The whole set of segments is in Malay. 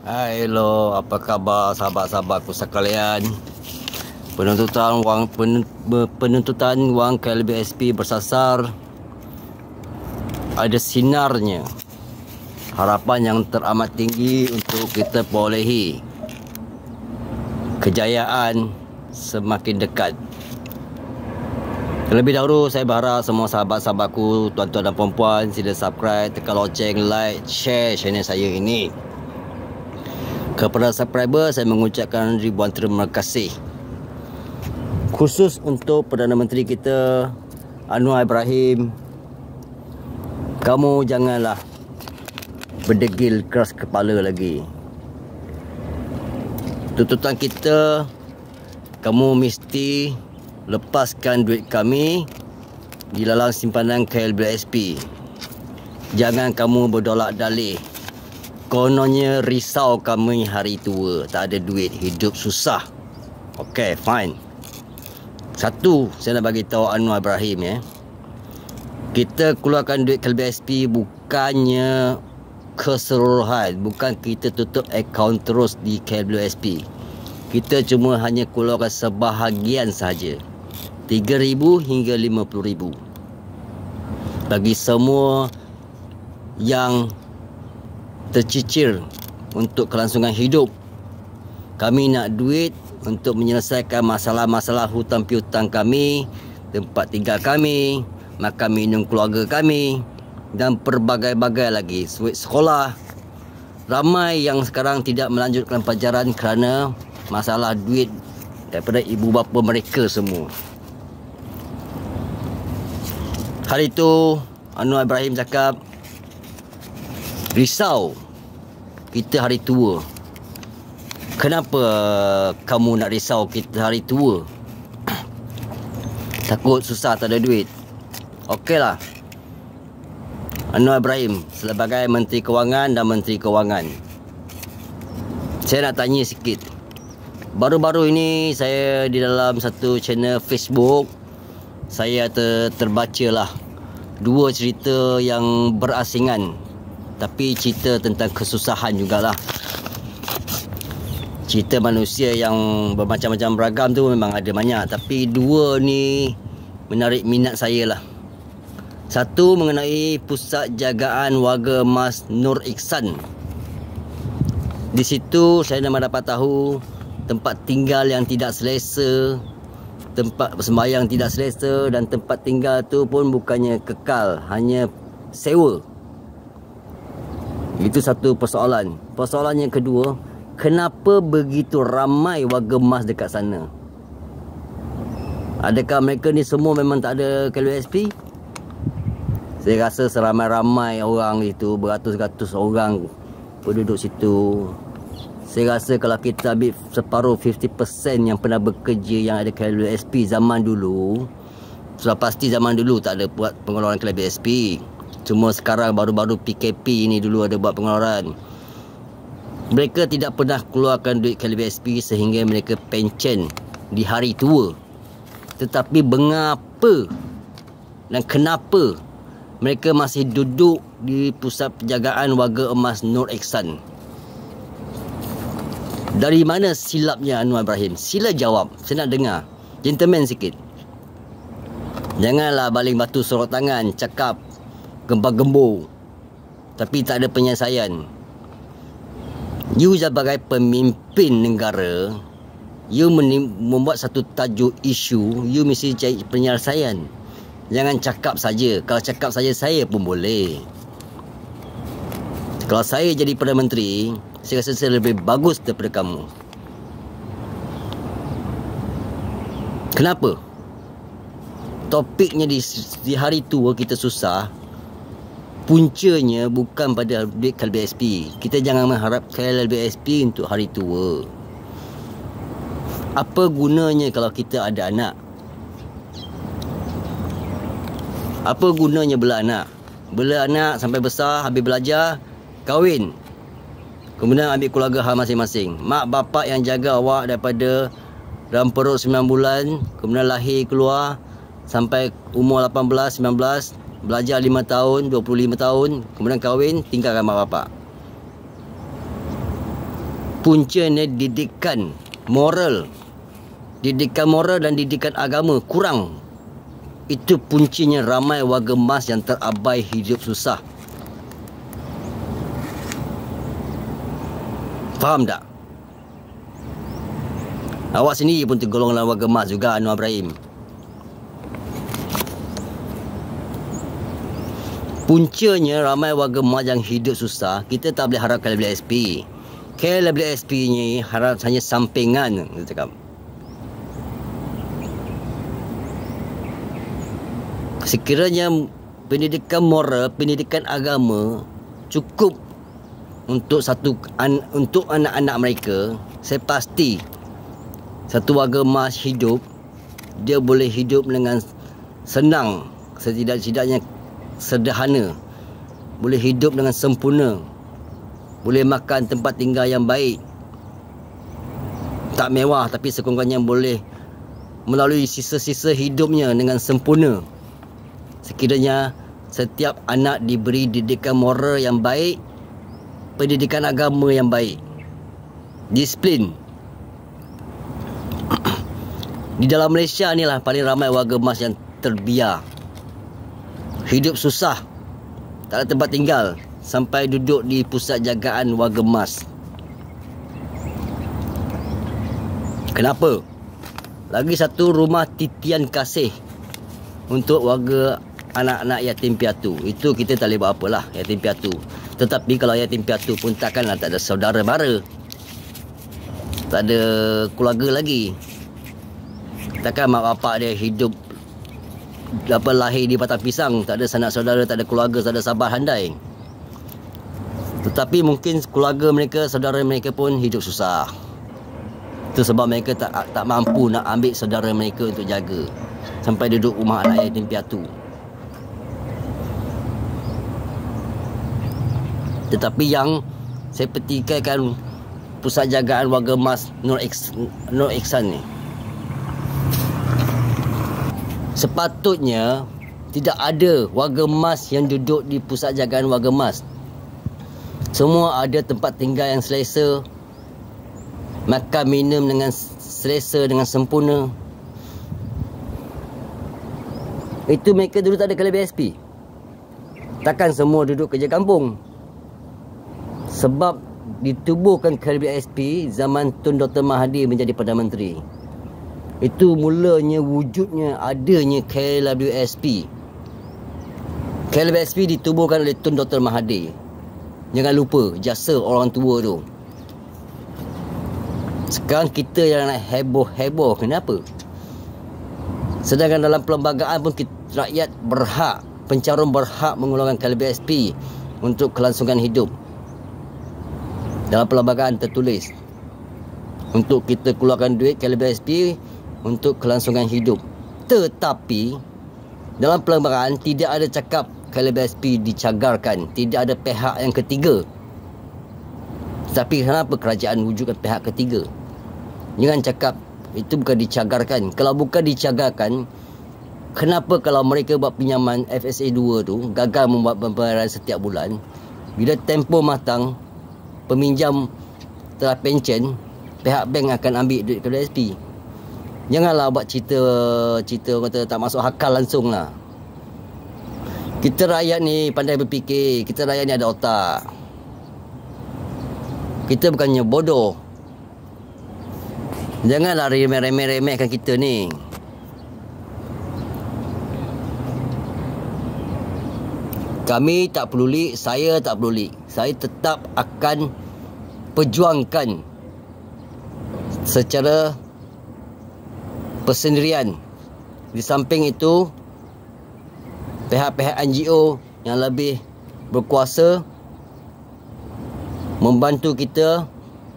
Hello, apa khabar sahabat-sahabatku sekalian? Penuntutan wang KLBSP bersasar ada sinarnya. Harapan yang teramat tinggi untuk kita perolehi kejayaan semakin dekat. Terlebih dahulu saya berharap semua sahabat-sahabatku, tuan-tuan dan puan-puan, sila subscribe, tekan loceng, like, share channel saya ini. Kepada subscriber, saya mengucapkan ribuan terima kasih. Khusus untuk Perdana Menteri kita, Anwar Ibrahim, kamu janganlah berdegil keras kepala lagi. Tuntutan kita, kamu mesti lepaskan duit kami di dalam simpanan KLBSP. Jangan kamu berdolak dalih. Kononnya risau kami hari tua, tak ada duit, hidup susah. Okay, fine. Satu, saya nak bagi tahu Anwar Ibrahim kita keluarkan duit KLBSP bukannya keseluruhan, bukan kita tutup akaun terus di KLBSP. Kita cuma hanya keluarkan sebahagian saja, 3,000 hingga 50,000 bagi semua yang tercicir untuk kelangsungan hidup. Kami nak duit untuk menyelesaikan masalah-masalah hutang piutang kami, tempat tinggal kami, makan minum keluarga kami, dan pelbagai-bagai lagi. Sekolah, ramai yang sekarang tidak melanjutkan pelajaran kerana masalah duit daripada ibu bapa mereka semua. Hari itu Anwar Ibrahim cakap, risau kita hari tua. Kenapa kamu nak risau kita hari tua? Takut susah tak ada duit. Okeylah, Anwar Ibrahim sebagai Menteri Kewangan dan Menteri Kewangan, saya nak tanya sikit. Baru-baru ini saya di dalam satu channel Facebook, saya terbacalah dua cerita yang berasingan, tapi cerita tentang kesusahan jugalah. Cerita manusia yang bermacam-macam beragam tu memang ada banyak, tapi dua ni menarik minat saya lah. Satu mengenai Pusat Jagaan Warga Emas Nur Ihsan. Di situ saya dapat tahu tempat tinggal yang tidak selesa, tempat sembahyang tidak selesa, dan tempat tinggal tu pun bukannya kekal, hanya sewa. Itu satu persoalan. Persoalan yang kedua, kenapa begitu ramai warga emas dekat sana? Adakah mereka ni semua memang tak ada KLBSP? Saya rasa seramai-ramai orang itu, beratus-ratus orang penduduk situ. Saya rasa kalau kita ambil separuh 50% yang pernah bekerja yang ada KLBSP zaman dulu, sudah pasti zaman dulu tak ada buat pengeluaran KLBSP. Cuma sekarang baru-baru PKP ni dulu ada buat pengeluaran. Mereka tidak pernah keluarkan duit KLBSP sehingga mereka pencen di hari tua. Tetapi mengapa dan kenapa mereka masih duduk di Pusat Penjagaan Warga Emas Nur Ihsan? Dari mana silapnya Anwar Ibrahim? Sila jawab, saya nak dengar. Gentleman sikit. Janganlah baling batu sorok tangan, cakap gembar-gembur tapi tak ada penyelesaian. You sebagai pemimpin negara, you membuat satu tajuk isu, you mesti cari penyelesaian. Jangan cakap saja. Kalau cakap saja saya pun boleh. Kalau saya jadi Perdana Menteri, saya rasa saya lebih bagus daripada kamu. Kenapa? Topiknya di hari tua kita susah, puncanya bukan pada duit KLBSP. Kita jangan mengharap KLBSP untuk hari tua. Apa gunanya kalau kita ada anak? Apa gunanya bela anak? Bela anak sampai besar, habis belajar, kahwin, kemudian ambil keluarga hal masing-masing. Mak bapak yang jaga awak daripada dalam perut 9 bulan, kemudian lahir keluar sampai umur 18, 19, belajar 5 tahun, 25 tahun, kemudian kahwin, tinggalkan mak bapak. Puncanya didikan moral dan didikan agama kurang. Itu puncinya ramai warga emas yang terabai hidup susah. Faham tak? Awak sendiri pun tergolong dalam warga emas juga, Anwar Ibrahim. Puncanya ramai warga emas yang hidup susah. Kita tak boleh harap KLBSP. KLBSP ni harap hanya sampingan, kita cakap. Sekiranya pendidikan moral, pendidikan agama cukup untuk untuk anak-anak mereka, saya pasti satu warga emas hidup, dia boleh hidup dengan senang, setidak-tidaknya sederhana, boleh hidup dengan sempurna, boleh makan tempat tinggal yang baik, tak mewah tapi sekurang-kurangnya boleh melalui sisa-sisa hidupnya dengan sempurna. Sekiranya setiap anak diberi didikan moral yang baik, pendidikan agama yang baik, disiplin. Di dalam Malaysia ni lah paling ramai warga emas yang terbiar, hidup susah, tak ada tempat tinggal, sampai duduk di pusat jagaan warga emas. Kenapa? Lagi satu rumah titian kasih untuk warga anak-anak yatim piatu. Itu kita tak boleh buat apalah, yatim piatu. Tetapi kalau yatim piatu pun takkanlah tak ada saudara mara, tak ada keluarga lagi. Takkan mak bapak dia hidup lahir di batang pisang, tak ada sanak saudara, tak ada keluarga, tak ada sabar handai. Tetapi mungkin keluarga mereka, saudara mereka pun hidup susah. Itu sebab mereka tak mampu nak ambil saudara mereka untuk jaga, sampai duduk rumah anak yatim piatu. Tetapi yang saya petikaikan pusat jagaan warga emas Nur Ihsan ni, sepatutnya tidak ada warga emas yang duduk di pusat jagaan warga emas. Semua ada tempat tinggal yang selesa, makan minum dengan selesa, dengan sempurna. Itu mereka dulu tak ada KLBSP. Takkan semua duduk kerja kampung. Sebab ditubuhkan KLBSP zaman Tun Dr. Mahathir menjadi Perdana Menteri. Itu mulanya wujudnya adanya KLWSP. KLWSP ditubuhkan oleh Tun Dr. Mahathir. Jangan lupa jasa orang tua tu. Sekarang kita yang nak heboh-heboh, kenapa? Sedangkan dalam perlembagaan pun rakyat berhak, pencarum berhak mengulangkan KLBSP untuk kelangsungan hidup. Dalam perlembagaan tertulis untuk kita keluarkan duit KLBSP untuk kelangsungan hidup. Tetapi dalam perlembagaan tidak ada cakap KLBSP dicagarkan, tidak ada pihak yang ketiga. Tapi kenapa kerajaan wujudkan pihak ketiga? Jangan cakap itu bukan dicagarkan. Kalau bukan dicagarkan, kenapa kalau mereka buat pinjaman FSA 2 tu gagal membuat pembayaran setiap bulan, bila tempoh matang peminjam telah pencen, pihak bank akan ambil duit KLBSP. Janganlah buat cerita kata tak masuk akal langsung lah. Kita rakyat ni pandai berfikir, kita rakyat ni ada otak. Kita bukannya bodoh. Janganlah remeh-remehkan kita ni. Kami tak peduli, saya tak peduli. Saya tetap akan perjuangkan secara persendirian. Di samping itu, pihak-pihak NGO yang lebih berkuasa membantu kita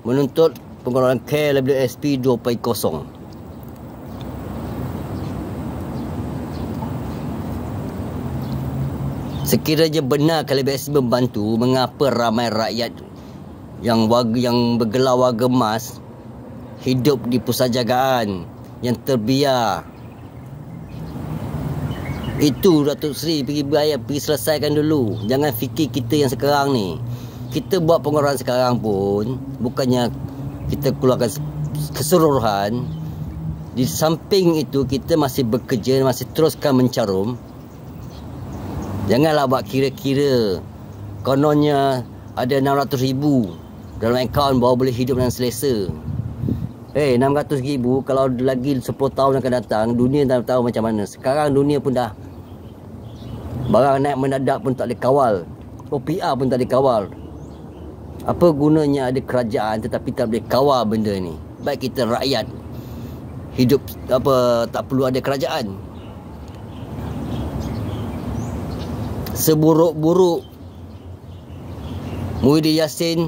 menuntut pengeluaran KLWSP 2.0. Sekiranya benar KLBSP membantu, mengapa ramai rakyat yang bergelar warga emas hidup di pusat jagaan yang terbiar? Itu Datuk Seri pergi selesaikan dulu. Jangan fikir kita yang sekarang ni. Kita buat pengeluaran sekarang pun bukannya kita keluarkan keseluruhan, di samping itu kita masih bekerja, masih teruskan mencarum. Janganlah buat kira-kira kononnya ada 600,000 dalam akaun baru boleh hidup dengan selesa. 600,000 kalau lagi 10 tahun akan datang, dunia tak tahu macam mana. Sekarang dunia pun dah barang naik mendadak pun tak boleh kawal. OPR pun tak boleh kawal. Apa gunanya ada kerajaan tetapi tak boleh kawal benda ni? Baik kita rakyat hidup tak perlu ada kerajaan. Seburuk-buruk Muhyiddin Yassin,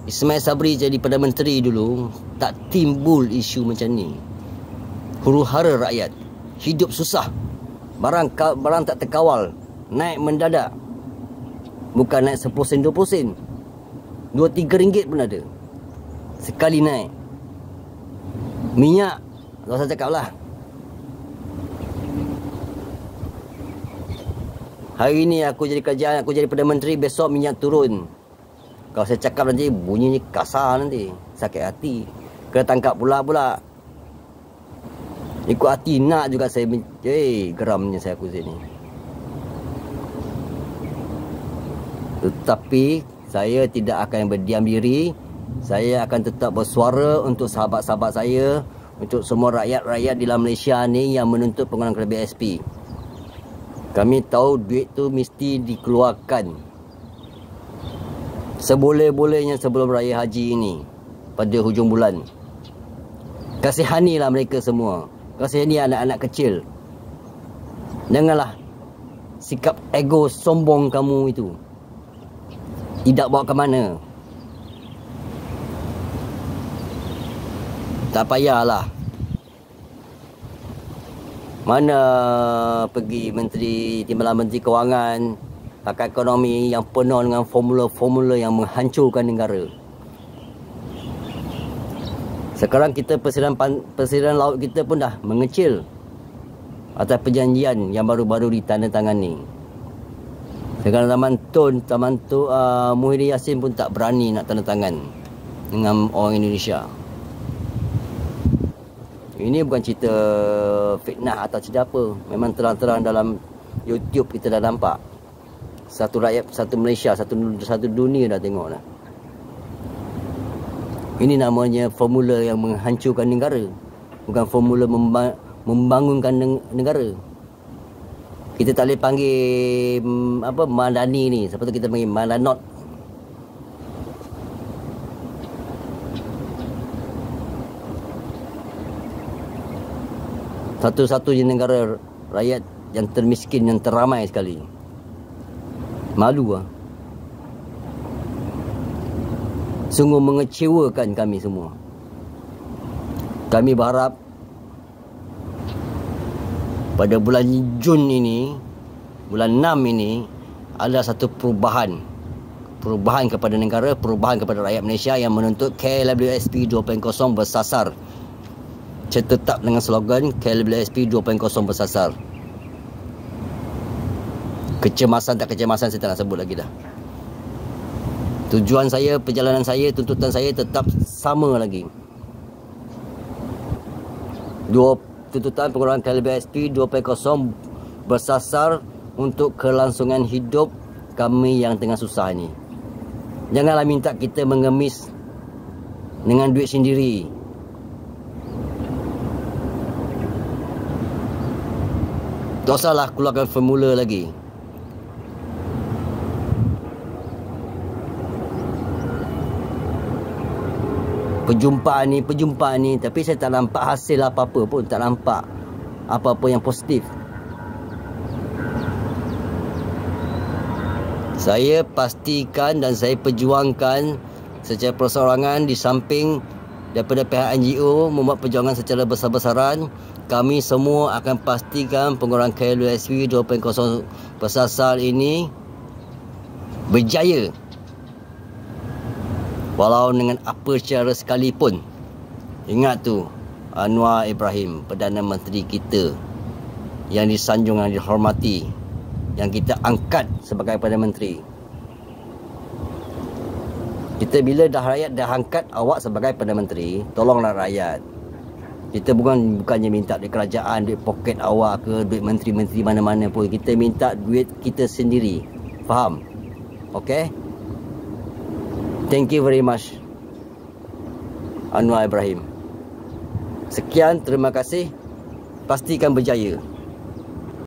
Ismail Sabri jadi Perdana Menteri dulu, tak timbul isu macam ni. Huru-hara rakyat, hidup susah, barang tak terkawal, naik mendadak. Bukan naik 10 sen, 20 sen, 2-3 ringgit pun ada sekali naik. Minyak, tak usah cakap lah. Hari ni aku jadi kerajaan, aku jadi Perdana Menteri, besok minyak turun. Kalau saya cakap nanti bunyinya kasar nanti, sakit hati. Kena tangkap pula. Ikut hati nak juga saya. Geramnya saya aku sini. Tetapi saya tidak akan berdiam diri. Saya akan tetap bersuara untuk sahabat-sahabat saya, untuk semua rakyat-rakyat di dalam Malaysia ni yang menuntut penggunaan BSP. Kami tahu duit tu mesti dikeluarkan seboleh-bolehnya sebelum Raya Haji ini pada hujung bulan. Kasihanilah mereka semua. Kasihani anak-anak kecil. Janganlah sikap ego sombong kamu itu tidak bawa ke mana. Tak payahlah. Mana pergi Timbalan Menteri Kewangan, Pakar Ekonomi yang penuh dengan formula-formula yang menghancurkan negara. Sekarang kita Persediaan Laut kita pun dah mengecil atas perjanjian yang baru-baru ditandatangani. Sekarang Taman Tun Muhyiddin Yassin pun tak berani nak tanda tangan dengan orang Indonesia. Ini bukan cerita fitnah atau cerita apa. Memang terang-terang dalam YouTube kita dah nampak. Satu rakyat, satu Malaysia, satu dunia dah tengok dah. Ini namanya formula yang menghancurkan negara. Bukan formula membangunkan negara. Kita tak boleh panggil Madani ni. Siapa tu kita panggil Malanot. Satu-satunya negara rakyat yang termiskin, yang teramai sekali. Malu lah. Sungguh mengecewakan kami semua. Kami berharap pada bulan Jun ini, bulan 6 ini, ada satu perubahan. Perubahan kepada negara, perubahan kepada rakyat Malaysia yang menuntut KLWSP 2.0 bersasar. Saya tetap dengan slogan KLWSP 2.0 bersasar. Kecemasan tak kecemasan saya tak nak sebut lagi dah. Tujuan saya, perjalanan saya, tuntutan saya tetap sama lagi. Tuntutan penggunaan KLWSP 2.0 bersasar untuk kelangsungan hidup kami yang tengah susah ni. Janganlah minta kita mengemis dengan duit sendiri. Tak usahlah keluarkan formula lagi. Perjumpaan ni, tapi saya tak nampak hasil apa-apa pun. Tak nampak apa-apa yang positif. Saya pastikan dan saya perjuangkan secara perseorangan di samping daripada pihak NGO membuat perjuangan secara besar-besaran. Kami semua akan pastikan penggunaan KLWSP 2.0 bersasar ini berjaya. Walau dengan apa cara sekalipun. Ingat tu, Anwar Ibrahim, Perdana Menteri kita yang disanjung dan dihormati, yang kita angkat sebagai Perdana Menteri. Kita bila dah rakyat dah angkat awak sebagai Perdana Menteri, tolonglah rakyat. Kita bukannya minta duit kerajaan, duit poket awak ke, duit menteri-menteri mana-mana pun. Kita minta duit kita sendiri. Faham? Okay? Thank you very much, Anwar Ibrahim. Sekian, terima kasih. Pastikan berjaya.